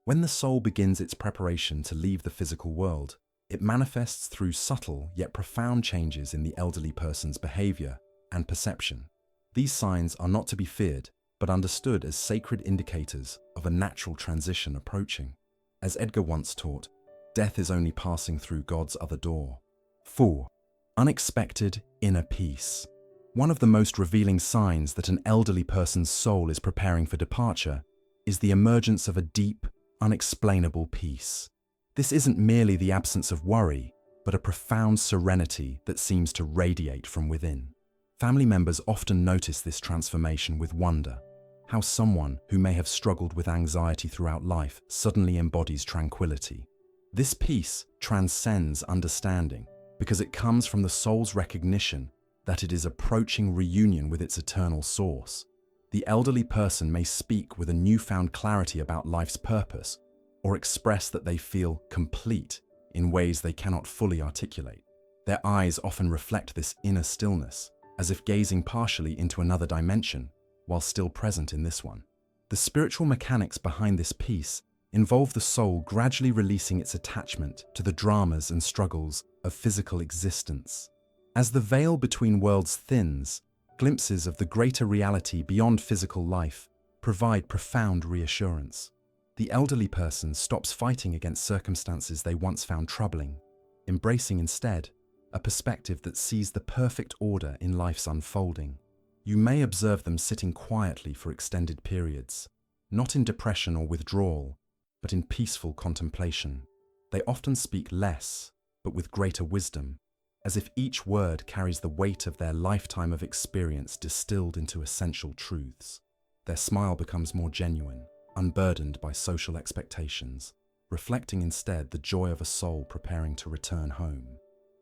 When the soul begins its preparation to leave the physical world, it manifests through subtle yet profound changes in the elderly person's behavior and perception. These signs are not to be feared, but understood as sacred indicators of a natural transition approaching. As Edgar once taught, death is only passing through God's other door. 4. Unexpected inner peace. One of the most revealing signs that an elderly person's soul is preparing for departure is the emergence of a deep, unexplainable peace. This isn't merely the absence of worry, but a profound serenity that seems to radiate from within. Family members often notice this transformation with wonder, how someone who may have struggled with anxiety throughout life suddenly embodies tranquility. This peace transcends understanding because it comes from the soul's recognition that it is approaching reunion with its eternal source. The elderly person may speak with a newfound clarity about life's purpose or express that they feel complete in ways they cannot fully articulate. Their eyes often reflect this inner stillness, as if gazing partially into another dimension while still present in this one. The spiritual mechanics behind this peace involve the soul gradually releasing its attachment to the dramas and struggles of physical existence. As the veil between worlds thins, glimpses of the greater reality beyond physical life provide profound reassurance. The elderly person stops fighting against circumstances they once found troubling, embracing instead a perspective that sees the perfect order in life's unfolding. You may observe them sitting quietly for extended periods, not in depression or withdrawal, but in peaceful contemplation. They often speak less, but with greater wisdom, as if each word carries the weight of their lifetime of experience distilled into essential truths. Their smile becomes more genuine, unburdened by social expectations, reflecting instead the joy of a soul preparing to return home.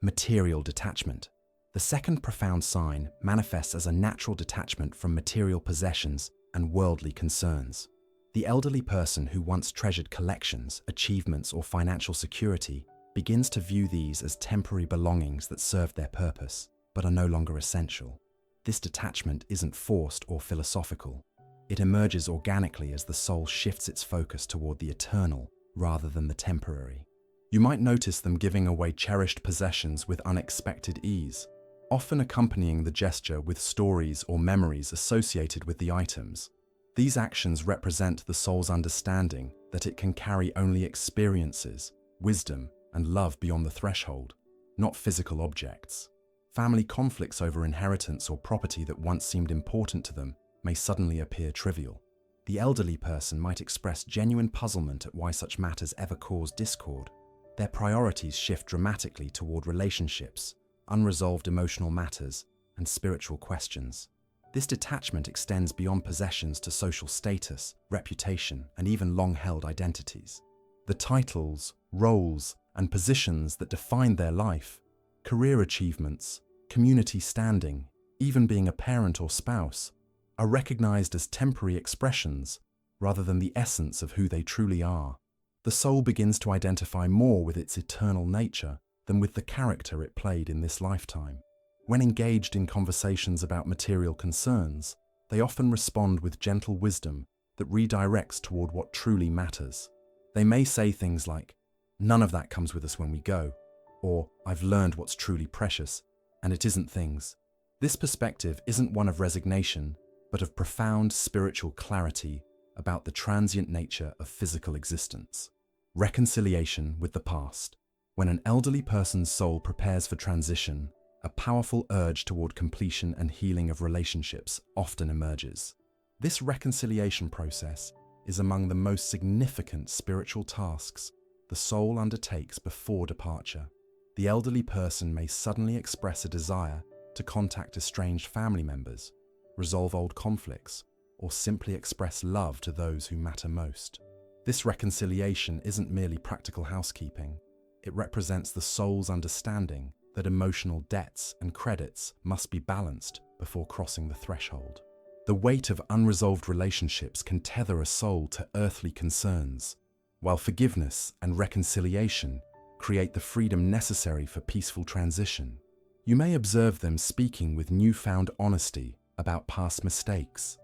Material detachment. The second profound sign manifests as a natural detachment from material possessions and worldly concerns. The elderly person who once treasured collections, achievements, or financial security begins to view these as temporary belongings that serve their purpose, but are no longer essential. This detachment isn't forced or philosophical. It emerges organically as the soul shifts its focus toward the eternal rather than the temporary. You might notice them giving away cherished possessions with unexpected ease, often accompanying the gesture with stories or memories associated with the items. These actions represent the soul's understanding that it can carry only experiences, wisdom, and love beyond the threshold, not physical objects. Family conflicts over inheritance or property that once seemed important to them may suddenly appear trivial. The elderly person might express genuine puzzlement at why such matters ever cause discord. Their priorities shift dramatically toward relationships, unresolved emotional matters, and spiritual questions. This detachment extends beyond possessions to social status, reputation, and even long-held identities. The titles, roles, and positions that define their life, career achievements, community standing, even being a parent or spouse, are recognized as temporary expressions rather than the essence of who they truly are. The soul begins to identify more with its eternal nature than with the character it played in this lifetime. When engaged in conversations about material concerns, they often respond with gentle wisdom that redirects toward what truly matters. They may say things like, "None of that comes with us when we go," or "I've learned what's truly precious, and it isn't things." This perspective isn't one of resignation, but of profound spiritual clarity about the transient nature of physical existence. Reconciliation with the past. When an elderly person's soul prepares for transition, a powerful urge toward completion and healing of relationships often emerges. This reconciliation process is among the most significant spiritual tasks the soul undertakes before departure. The elderly person may suddenly express a desire to contact estranged family members, resolve old conflicts, or simply express love to those who matter most. This reconciliation isn't merely practical housekeeping. It represents the soul's understanding that emotional debts and credits must be balanced before crossing the threshold. The weight of unresolved relationships can tether a soul to earthly concerns, while forgiveness and reconciliation create the freedom necessary for peaceful transition. You may observe them speaking with newfound honesty about past mistakes,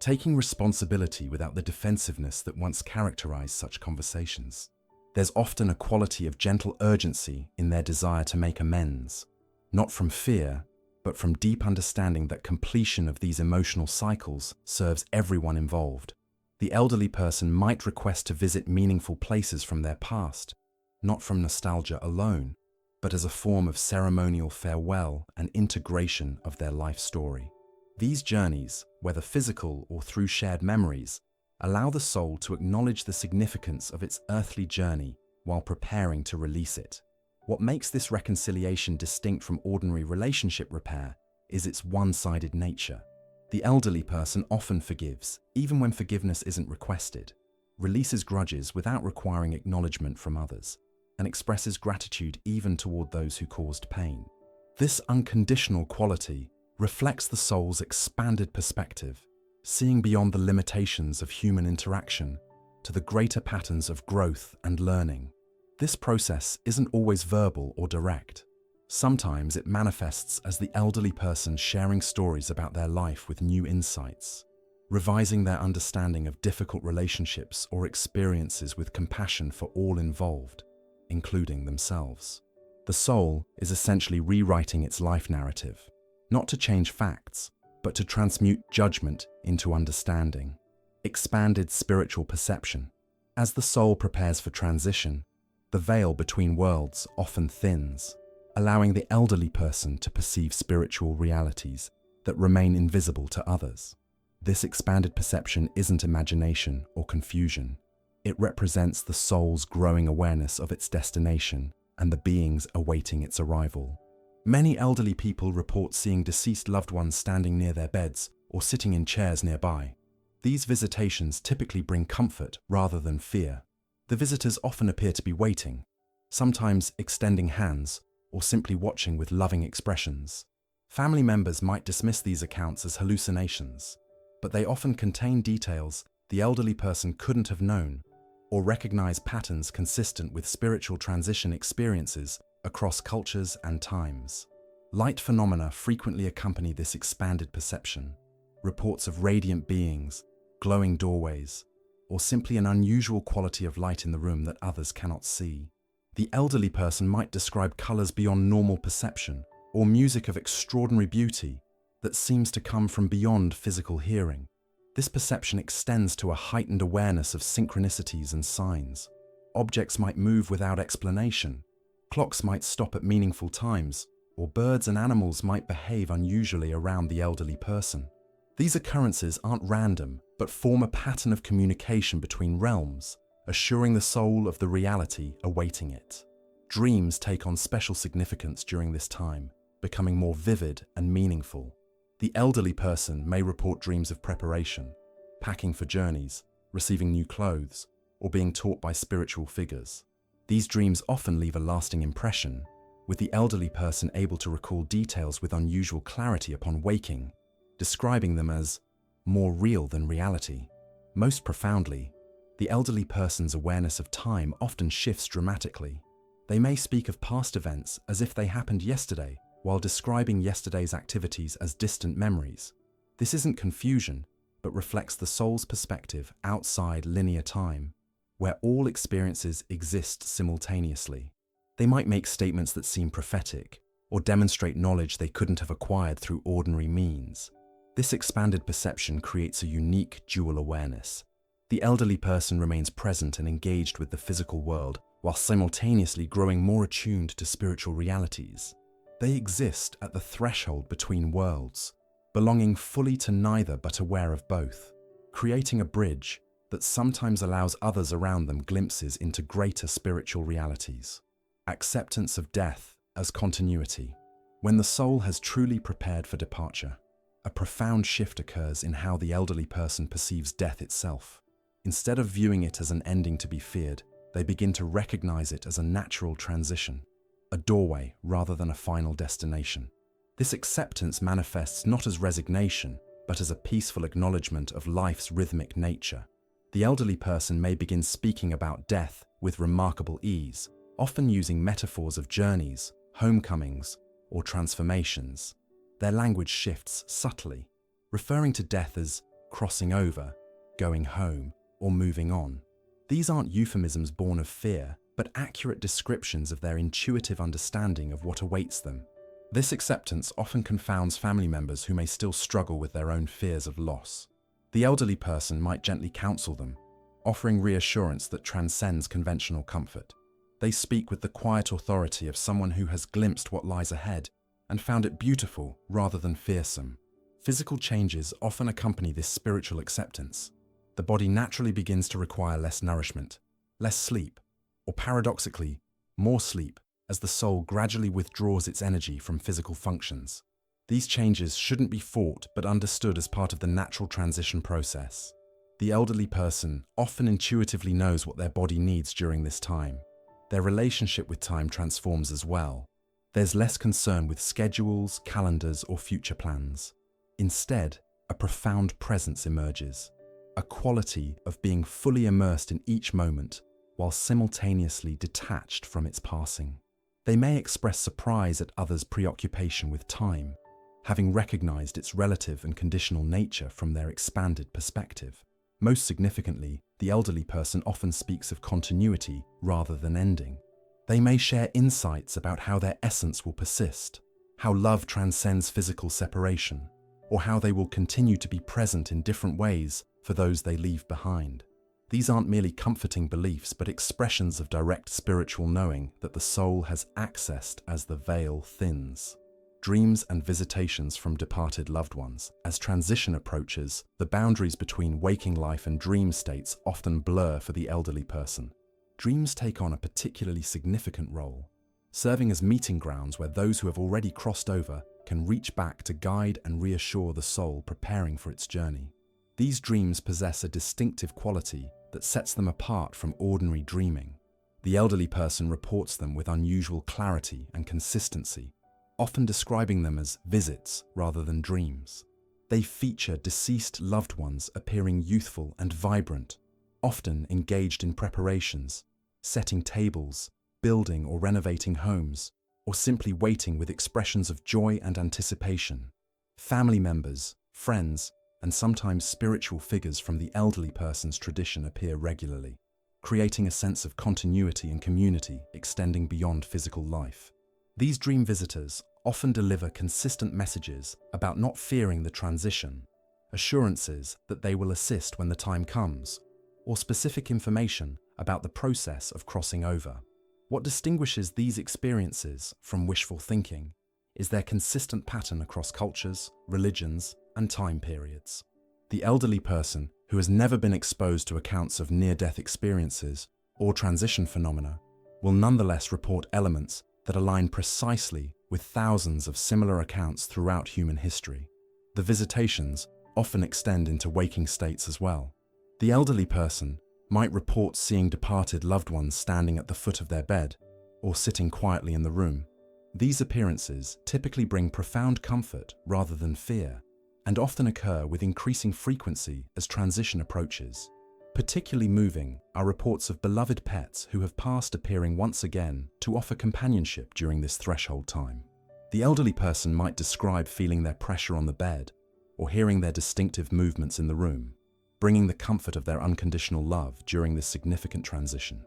taking responsibility without the defensiveness that once characterized such conversations. There's often a quality of gentle urgency in their desire to make amends, not from fear, but from deep understanding that completion of these emotional cycles serves everyone involved. The elderly person might request to visit meaningful places from their past, not from nostalgia alone, but as a form of ceremonial farewell and integration of their life story. These journeys, whether physical or through shared memories, allow the soul to acknowledge the significance of its earthly journey while preparing to release it. What makes this reconciliation distinct from ordinary relationship repair is its one-sided nature. The elderly person often forgives, even when forgiveness isn't requested, releases grudges without requiring acknowledgement from others, and expresses gratitude even toward those who caused pain. This unconditional quality reflects the soul's expanded perspective, seeing beyond the limitations of human interaction to the greater patterns of growth and learning. This process isn't always verbal or direct. Sometimes it manifests as the elderly person sharing stories about their life with new insights, revising their understanding of difficult relationships or experiences with compassion for all involved, including themselves. The soul is essentially rewriting its life narrative, not to change facts, but to transmute judgment into understanding. Expanded spiritual perception. As the soul prepares for transition, the veil between worlds often thins, allowing the elderly person to perceive spiritual realities that remain invisible to others. This expanded perception isn't imagination or confusion. It represents the soul's growing awareness of its destination and the beings awaiting its arrival. Many elderly people report seeing deceased loved ones standing near their beds or sitting in chairs nearby. These visitations typically bring comfort rather than fear. The visitors often appear to be waiting, sometimes extending hands or simply watching with loving expressions. Family members might dismiss these accounts as hallucinations, but they often contain details the elderly person couldn't have known or recognize patterns consistent with spiritual transition experiences across cultures and times. Light phenomena frequently accompany this expanded perception. Reports of radiant beings, glowing doorways, or simply an unusual quality of light in the room that others cannot see. The elderly person might describe colors beyond normal perception or music of extraordinary beauty that seems to come from beyond physical hearing. This perception extends to a heightened awareness of synchronicities and signs. Objects might move without explanation. Clocks might stop at meaningful times, or birds and animals might behave unusually around the elderly person. These occurrences aren't random, but form a pattern of communication between realms, assuring the soul of the reality awaiting it. Dreams take on special significance during this time, becoming more vivid and meaningful. The elderly person may report dreams of preparation, packing for journeys, receiving new clothes, or being taught by spiritual figures. These dreams often leave a lasting impression, with the elderly person able to recall details with unusual clarity upon waking, describing them as more real than reality. Most profoundly, the elderly person's awareness of time often shifts dramatically. They may speak of past events as if they happened yesterday, while describing yesterday's activities as distant memories. This isn't confusion, but reflects the soul's perspective outside linear time, where all experiences exist simultaneously. They might make statements that seem prophetic, or demonstrate knowledge they couldn't have acquired through ordinary means. This expanded perception creates a unique dual awareness. The elderly person remains present and engaged with the physical world, while simultaneously growing more attuned to spiritual realities. They exist at the threshold between worlds, belonging fully to neither but aware of both, creating a bridge that sometimes allows others around them glimpses into greater spiritual realities. Acceptance of death as continuity. When the soul has truly prepared for departure, a profound shift occurs in how the elderly person perceives death itself. Instead of viewing it as an ending to be feared, they begin to recognize it as a natural transition, a doorway rather than a final destination. This acceptance manifests not as resignation, but as a peaceful acknowledgement of life's rhythmic nature. The elderly person may begin speaking about death with remarkable ease, often using metaphors of journeys, homecomings, or transformations. Their language shifts subtly, referring to death as crossing over, going home, or moving on. These aren't euphemisms born of fear, but accurate descriptions of their intuitive understanding of what awaits them. This acceptance often confounds family members who may still struggle with their own fears of loss. The elderly person might gently counsel them, offering reassurance that transcends conventional comfort. They speak with the quiet authority of someone who has glimpsed what lies ahead and found it beautiful rather than fearsome. Physical changes often accompany this spiritual acceptance. The body naturally begins to require less nourishment, less sleep, or paradoxically, more sleep, as the soul gradually withdraws its energy from physical functions. These changes shouldn't be fought but understood as part of the natural transition process. The elderly person often intuitively knows what their body needs during this time. Their relationship with time transforms as well. There's less concern with schedules, calendars, or future plans. Instead, a profound presence emerges, a quality of being fully immersed in each moment while simultaneously detached from its passing. They may express surprise at others' preoccupation with time, having recognized its relative and conditional nature from their expanded perspective. Most significantly, the elderly person often speaks of continuity rather than ending. They may share insights about how their essence will persist, how love transcends physical separation, or how they will continue to be present in different ways for those they leave behind. These aren't merely comforting beliefs, but expressions of direct spiritual knowing that the soul has accessed as the veil thins. Dreams and visitations from departed loved ones. As transition approaches, the boundaries between waking life and dream states often blur for the elderly person. Dreams take on a particularly significant role, serving as meeting grounds where those who have already crossed over can reach back to guide and reassure the soul preparing for its journey. These dreams possess a distinctive quality that sets them apart from ordinary dreaming. The elderly person reports them with unusual clarity and consistency, often describing them as visits rather than dreams. They feature deceased loved ones appearing youthful and vibrant, often engaged in preparations, setting tables, building or renovating homes, or simply waiting with expressions of joy and anticipation. Family members, friends, and sometimes spiritual figures from the elderly person's tradition appear regularly, creating a sense of continuity and community extending beyond physical life. These dream visitors often deliver consistent messages about not fearing the transition, assurances that they will assist when the time comes, or specific information about the process of crossing over. What distinguishes these experiences from wishful thinking is their consistent pattern across cultures, religions, and time periods. The elderly person who has never been exposed to accounts of near-death experiences or transition phenomena will nonetheless report elements that align precisely with thousands of similar accounts throughout human history. The visitations often extend into waking states as well. The elderly person might report seeing departed loved ones standing at the foot of their bed or sitting quietly in the room. These appearances typically bring profound comfort rather than fear, and often occur with increasing frequency as transition approaches. Particularly moving are reports of beloved pets who have passed appearing once again to offer companionship during this threshold time. The elderly person might describe feeling their pressure on the bed or hearing their distinctive movements in the room, bringing the comfort of their unconditional love during this significant transition.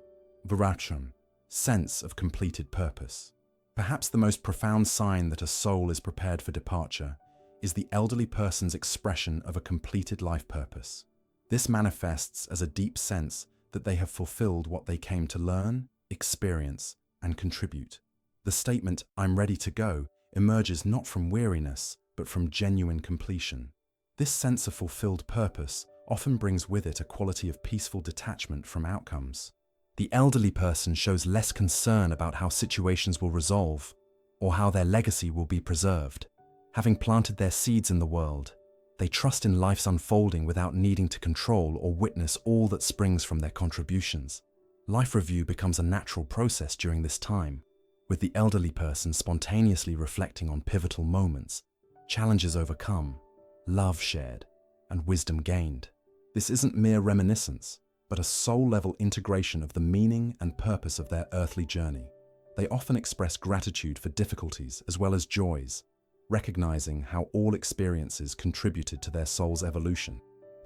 Viracham, sense of completed purpose. Perhaps the most profound sign that a soul is prepared for departure is the elderly person's expression of a completed life purpose. This manifests as a deep sense that they have fulfilled what they came to learn, experience, and contribute. The statement, "I'm ready to go," emerges not from weariness, but from genuine completion. This sense of fulfilled purpose often brings with it a quality of peaceful detachment from outcomes. The elderly person shows less concern about how situations will resolve or how their legacy will be preserved. Having planted their seeds in the world, they trust in life's unfolding without needing to control or witness all that springs from their contributions. Life review becomes a natural process during this time, with the elderly person spontaneously reflecting on pivotal moments, challenges overcome, love shared, and wisdom gained. This isn't mere reminiscence, but a soul-level integration of the meaning and purpose of their earthly journey. They often express gratitude for difficulties as well as joys, recognizing how all experiences contributed to their soul's evolution.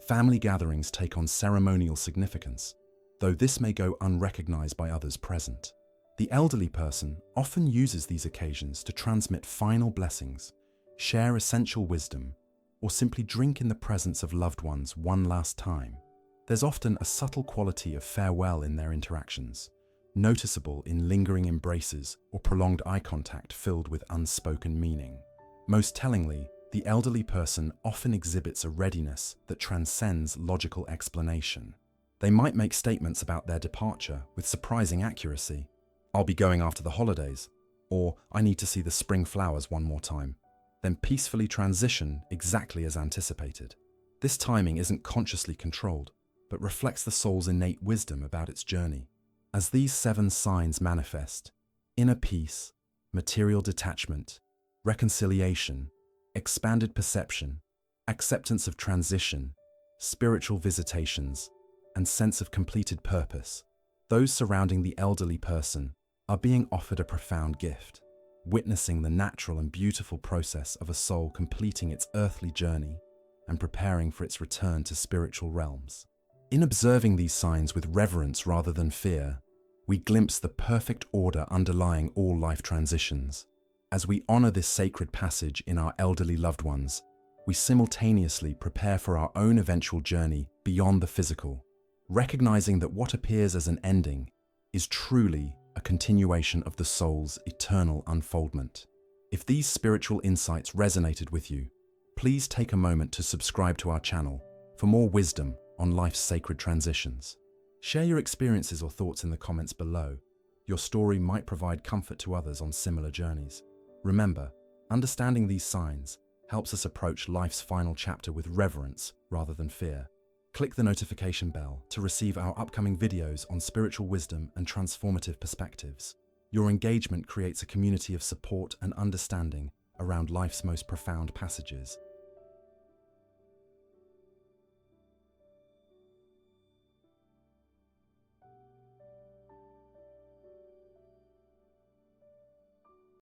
Family gatherings take on ceremonial significance, though this may go unrecognized by others present. The elderly person often uses these occasions to transmit final blessings, share essential wisdom, or simply drink in the presence of loved ones one last time. There's often a subtle quality of farewell in their interactions, noticeable in lingering embraces or prolonged eye contact filled with unspoken meaning. Most tellingly, the elderly person often exhibits a readiness that transcends logical explanation. They might make statements about their departure with surprising accuracy. "I'll be going after the holidays," or "I need to see the spring flowers one more time," then peacefully transition exactly as anticipated. This timing isn't consciously controlled, but reflects the soul's innate wisdom about its journey. As these 7 signs manifest, inner peace, material detachment, reconciliation, expanded perception, acceptance of transition, spiritual visitations, and sense of completed purpose, those surrounding the elderly person are being offered a profound gift, witnessing the natural and beautiful process of a soul completing its earthly journey and preparing for its return to spiritual realms. In observing these signs with reverence rather than fear, we glimpse the perfect order underlying all life transitions. As we honor this sacred passage in our elderly loved ones, we simultaneously prepare for our own eventual journey beyond the physical, recognizing that what appears as an ending is truly a continuation of the soul's eternal unfoldment. If these spiritual insights resonated with you, please take a moment to subscribe to our channel for more wisdom on life's sacred transitions. Share your experiences or thoughts in the comments below. Your story might provide comfort to others on similar journeys. Remember, understanding these signs helps us approach life's final chapter with reverence rather than fear. Click the notification bell to receive our upcoming videos on spiritual wisdom and transformative perspectives. Your engagement creates a community of support and understanding around life's most profound passages.